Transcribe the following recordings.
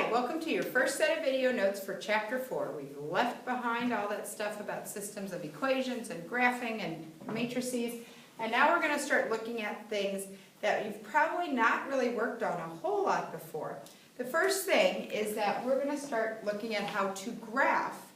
Alright, welcome to your first set of video notes for Chapter 4. We've left behind all that stuff about systems of equations and graphing and matrices, and now we're going to start looking at things that you've probably not really worked on a whole lot before. The first thing is that we're going to start looking at how to graph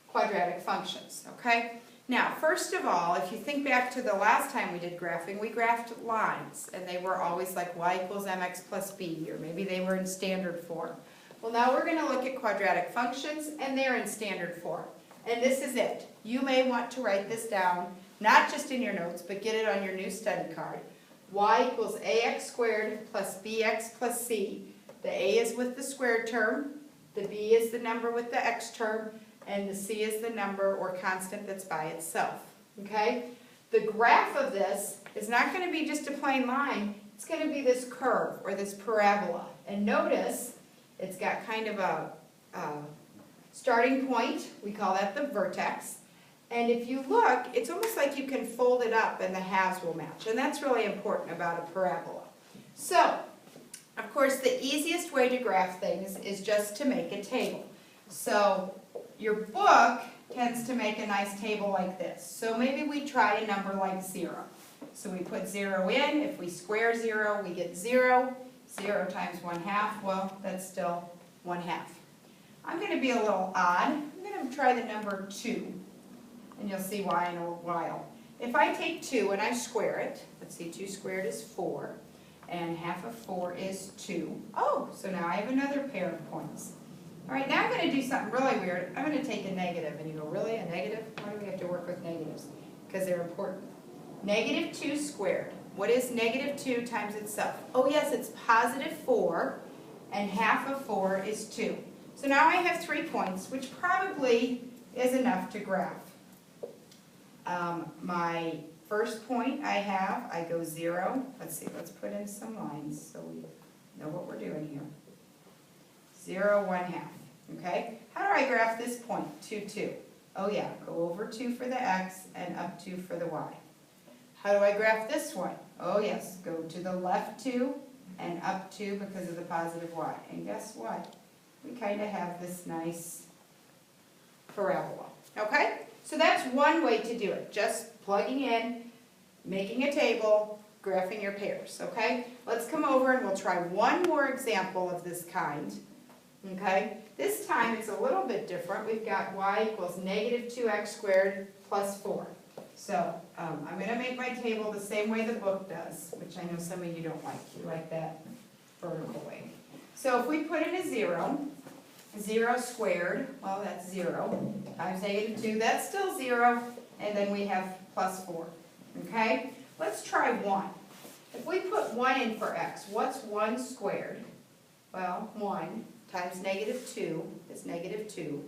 quadratic functions, okay? Now, first of all, if you think back to the last time we did graphing, we graphed lines, and they were always like y equals mx plus b, or maybe they were in standard form. Well, now we're going to look at quadratic functions, and they're in standard form. And this is it. You may want to write this down, not just in your notes, but get it on your new study card. Y equals ax squared plus bx plus c. The a is with the squared term, the b is the number with the x term, and the c is the number or constant that's by itself, okay? The graph of this is not going to be just a plain line. It's going to be this curve or this parabola. And notice it's got kind of a starting point. We call that the vertex. And if you look, it's almost like you can fold it up and the halves will match. And that's really important about a parabola. So, of course, the easiest way to graph things is just to make a table. So, your book tends to make a nice table like this. So maybe we try a number like 0. So we put 0 in. If we square 0, we get 0. 0 times 1/2, well, that's still 1/2. I'm going to be a little odd. I'm going to try the number 2. And you'll see why in a while. If I take 2 and I square it, let's see, 2 squared is 4. And half of 4 is 2. Oh, so now I have another pair of points. All right, now I'm going to do something really weird. I'm going to take a negative, and you go, really, a negative? Why do we have to work with negatives? Because they're important. Negative 2 squared. What is negative 2 times itself? Oh yes, it's positive 4, and half of 4 is 2. So now I have 3 points, which probably is enough to graph. My first point I go 0. Let's see, let's put in some lines so we know what we're doing here. 0, 1/2. Okay? How do I graph this point? 2, 2. Oh yeah, go over 2 for the x and up 2 for the y. How do I graph this one? Oh yes, go to the left 2 and up 2 because of the positive y. And guess what? We kind of have this nice parabola. Okay? So that's one way to do it. Just plugging in, making a table, graphing your pairs. Okay? Let's come over and we'll try one more example of this kind. Okay, this time it's a little bit different. We've got y equals negative 2x squared plus 4. So I'm going to make my table the same way the book does, which I know some of you don't like. You like that vertical way. So if we put in a 0, 0 squared, well that's 0, times negative 2, that's still 0, and then we have plus 4. Okay, let's try 1. If we put 1 in for x, what's 1 squared? Well, 1 times negative 2 is negative 2,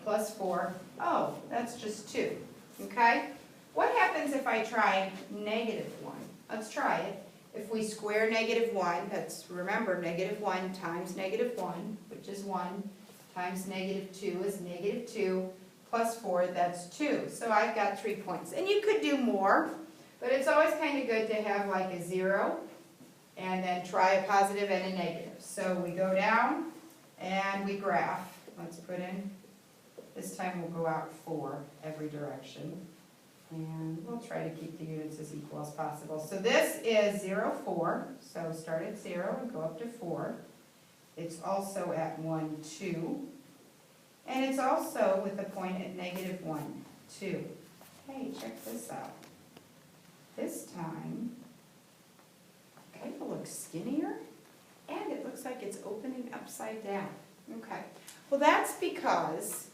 plus 4, oh, that's just 2, okay? What happens if I try negative 1? Let's try it. If we square negative 1, that's, remember, negative 1 times negative 1, which is 1, times negative 2 is negative 2, plus 4, that's 2. So I've got 3 points. And you could do more, but it's always kind of good to have like a 0, and then try a positive and a negative. So we go down, and we graph. Let's put in, this time we'll go out 4 every direction. And we'll try to keep the units as equal as possible. So this is 0, 4. So start at 0 and go up to 4. It's also at 1, 2. And it's also with the point at negative 1, 2. Hey, check this out. This time, kind of looks skinnier. And it looks like it's opening upside down. Okay. Well, that's because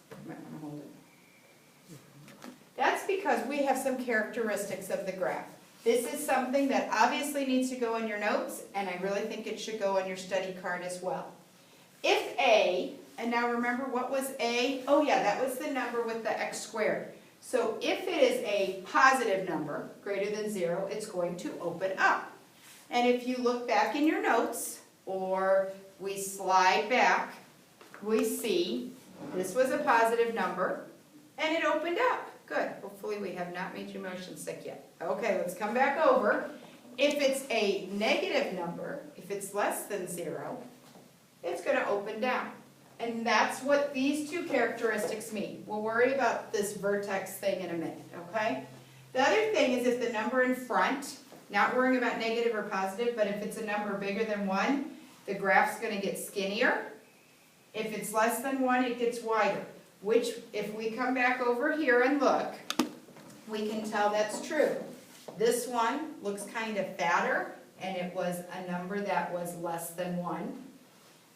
we have some characteristics of the graph. This is something that obviously needs to go in your notes, and I really think it should go on your study card as well. If a, and now remember what was a? Oh yeah, that was the number with the x squared. So if it is a positive number, greater than 0, it's going to open up. And if you look back in your notes, or we slide back, we see this was a positive number, and it opened up. Good. Hopefully we have not made you motion sick yet. Okay, let's come back over. If it's a negative number, if it's less than 0, it's going to open and down. And that's what these two characteristics mean. We'll worry about this vertex thing in a minute, okay? The other thing is if the number in front, not worrying about negative or positive, but if it's a number bigger than 1, the graph's going to get skinnier. If it's less than 1, it gets wider, which if we come back over here and look, we can tell that's true. This one looks kind of fatter, and it was a number that was less than 1.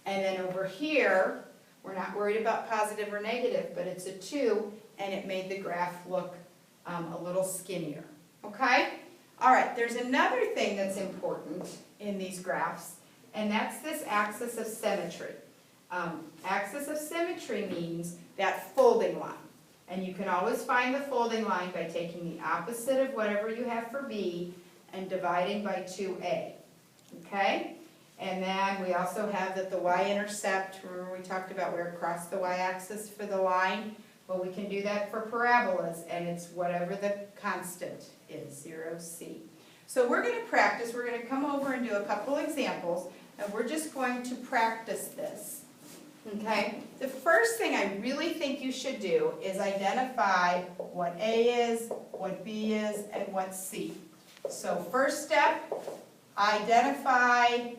And then over here, we're not worried about positive or negative, but it's a 2, and it made the graph look a little skinnier. Okay? All right, there's another thing that's important in these graphs, and that's this axis of symmetry. Axis of symmetry means that folding line. And you can always find the folding line by taking the opposite of whatever you have for B and dividing by 2A. Okay? And then we also have that the Y-intercept, remember we talked about where it crossed the Y-axis for the line? Well, we can do that for parabolas, and it's whatever the constant is, 0C. So we're going to practice. We're going to come over and do a couple examples, and we're just going to practice this. Okay? The first thing I really think you should do is identify what A is, what B is, and what C. So first step, identify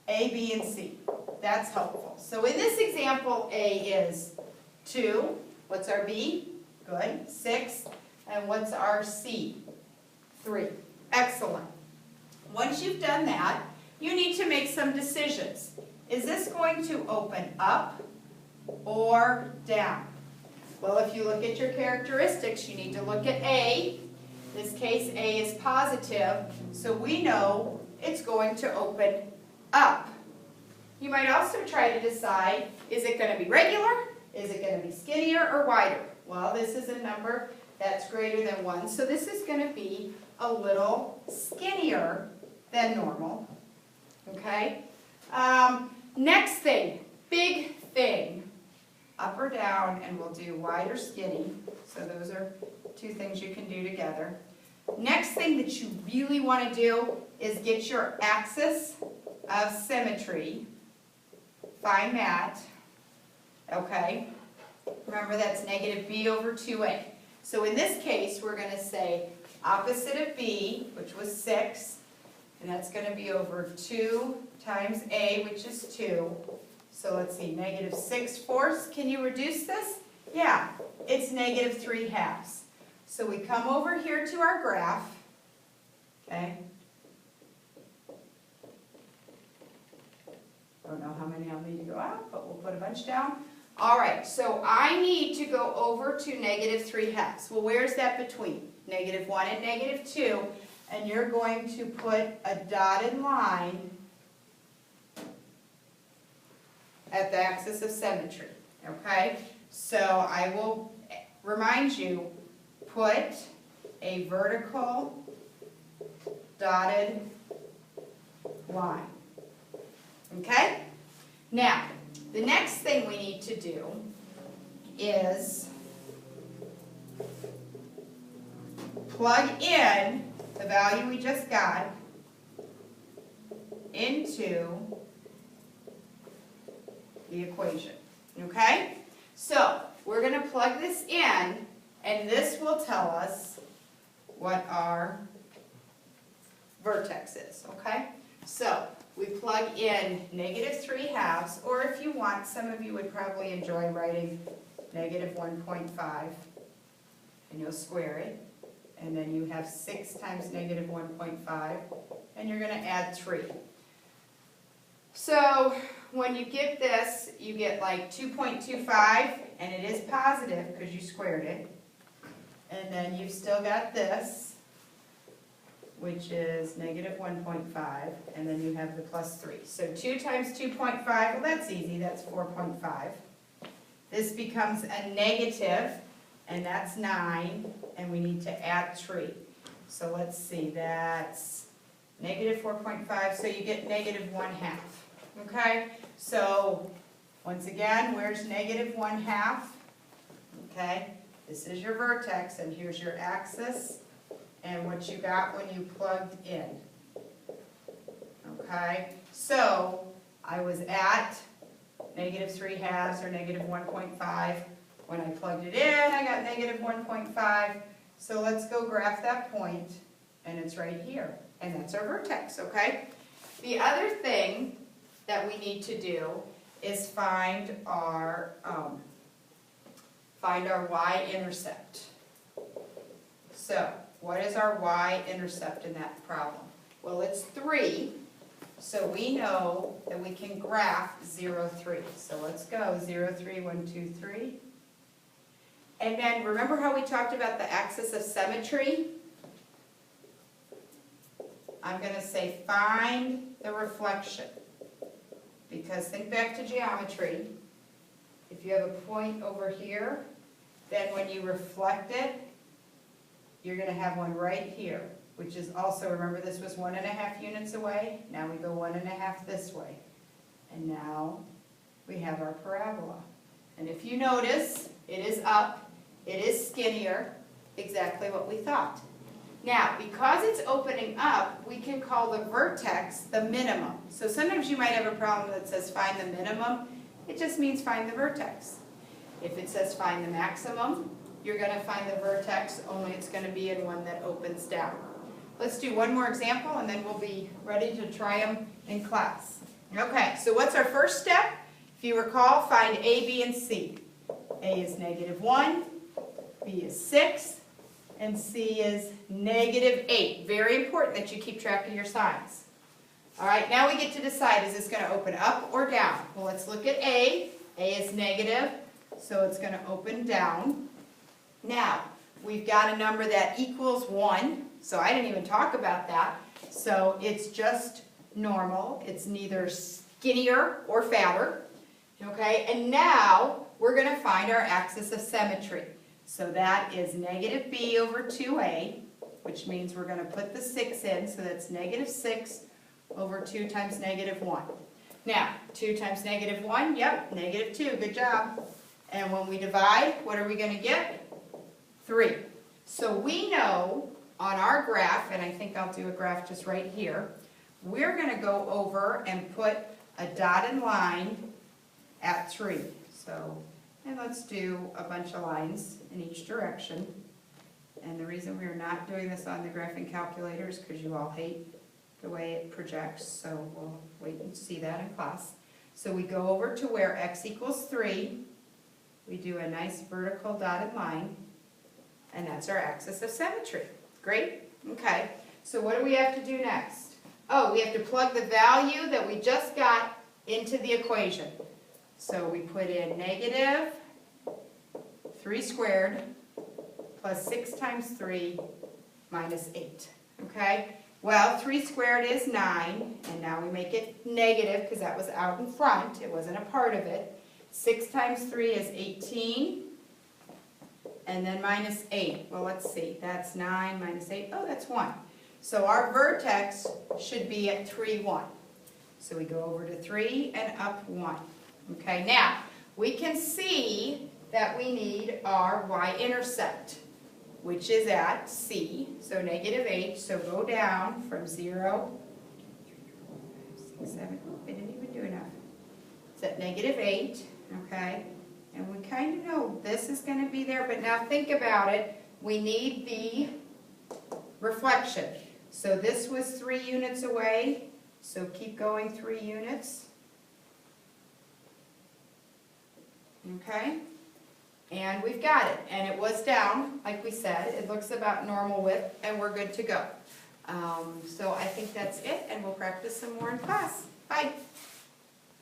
A, B, and C. That's helpful. So in this example, A is 2. What's our B? Good. 6. And what's our C? 3. Excellent. Once you've done that, you need to make some decisions. Is this going to open up or down? Well, if you look at your characteristics, you need to look at A. In this case, A is positive, so we know it's going to open up. You might also try to decide, is it going to be regular? Is it going to be skinnier or wider? Well, this is a number that's greater than 1, so this is going to be a little skinnier than normal. Okay? Next thing, big thing, up or down, and we'll do wide or skinny. So those are two things you can do together. Next thing that you really want to do is get your axis of symmetry. Find that. Okay? Remember that's negative B over 2A. So in this case, we're going to say opposite of B, which was 6, and that's going to be over 2 times A, which is 2. So let's see, negative 6/4. Can you reduce this? Yeah, it's negative 3/2. So we come over here to our graph, okay? Don't know how many I'll need to go out, but we'll put a bunch down. All right, so I need to go over to negative 3/2. Well, where's that between? Negative 1 and negative 2. And you're going to put a dotted line at the axis of symmetry, okay? So I will remind you, put a vertical dotted line, okay? Now, the next thing we need to do is plug in the value we just got into the equation, okay? So we're going to plug this in, and this will tell us what our vertex is, okay? So we plug in negative 3/2, or if you want, some of you would probably enjoy writing negative 1.5, and you'll square it, and then you have 6 times negative 1.5, and you're going to add 3. So when you get this, you get like 2.25, and it is positive because you squared it. And then you've still got this, which is negative 1.5, and then you have the plus 3. So 2 times 2.5, well that's easy, that's 4.5. This becomes a negative, and that's 9, and we need to add 3. So let's see, that's negative 4.5, so you get negative 1/2. Okay, so once again, where's negative 1/2? Okay, this is your vertex, and here's your axis, and what you got when you plugged in. Okay, so I was at negative 3/2 or negative 1.5. When I plugged it in, I got negative 1.5. So let's go graph that point, and it's right here. And that's our vertex, okay? The other thing that we need to do is find our Y-intercept. So, what is our Y-intercept in that problem? Well, it's 3, so we know that we can graph 0, 3. So let's go 0, 3, 1, 2, 3. And then remember how we talked about the axis of symmetry? I'm going to say find the reflection. Because think back to geometry. If you have a point over here, then when you reflect it, you're going to have one right here, which is also, remember this was 1.5 units away? Now we go 1.5 this way. And now we have our parabola. And if you notice, it is up. It is skinnier, exactly what we thought. Now, because it's opening up, we can call the vertex the minimum. So sometimes you might have a problem that says find the minimum. It just means find the vertex. If it says find the maximum, you're going to find the vertex, only it's going to be in one that opens down. Let's do one more example, and then we'll be ready to try them in class. Okay, so what's our first step? If you recall, find A, B, and C. A is negative 1. B is 6, and C is negative 8. Very important that you keep track of your signs. All right, now we get to decide, is this going to open up or down? Well, let's look at A. A is negative, so it's going to open down. Now, we've got a number that equals 1, so I didn't even talk about that. So it's just normal. It's neither skinnier or fatter. Okay, and now we're going to find our axis of symmetry. So that is negative b over 2a, which means we're going to put the 6 in, so that's negative 6 over 2 times negative 1. Now, 2 times negative 1, yep, negative 2, good job. And when we divide, what are we going to get? 3. So we know on our graph, and I think I'll do a graph just right here, we're going to go over and put a dotted line at 3. So, and let's do a bunch of lines in each direction. And the reason we're not doing this on the graphing calculator is because you all hate the way it projects, so we'll wait and see that in class. So we go over to where x equals 3. We do a nice vertical dotted line, and that's our axis of symmetry. Great? Okay. So what do we have to do next? Oh, we have to plug the value that we just got into the equation. So we put in negative 3 squared plus 6 times 3 minus 8. Okay? Well, 3 squared is 9, and now we make it negative because that was out in front. It wasn't a part of it. 6 times 3 is 18, and then minus 8. Well, let's see. That's 9 minus 8. Oh, that's 1. So our vertex should be at 3, 1. So we go over to 3 and up 1. Okay, now we can see that we need our y-intercept, which is at C, so negative 8. So go down from 0, 6, 7, oh, I didn't even do enough. It's at negative 8, okay? And we kind of know this is going to be there, but now think about it. We need the reflection. So this was 3 units away, so keep going 3 units. Okay? And we've got it. And it was down, like we said. It looks about normal width, and we're good to go. So I think that's it, and we'll practice some more in class. Bye.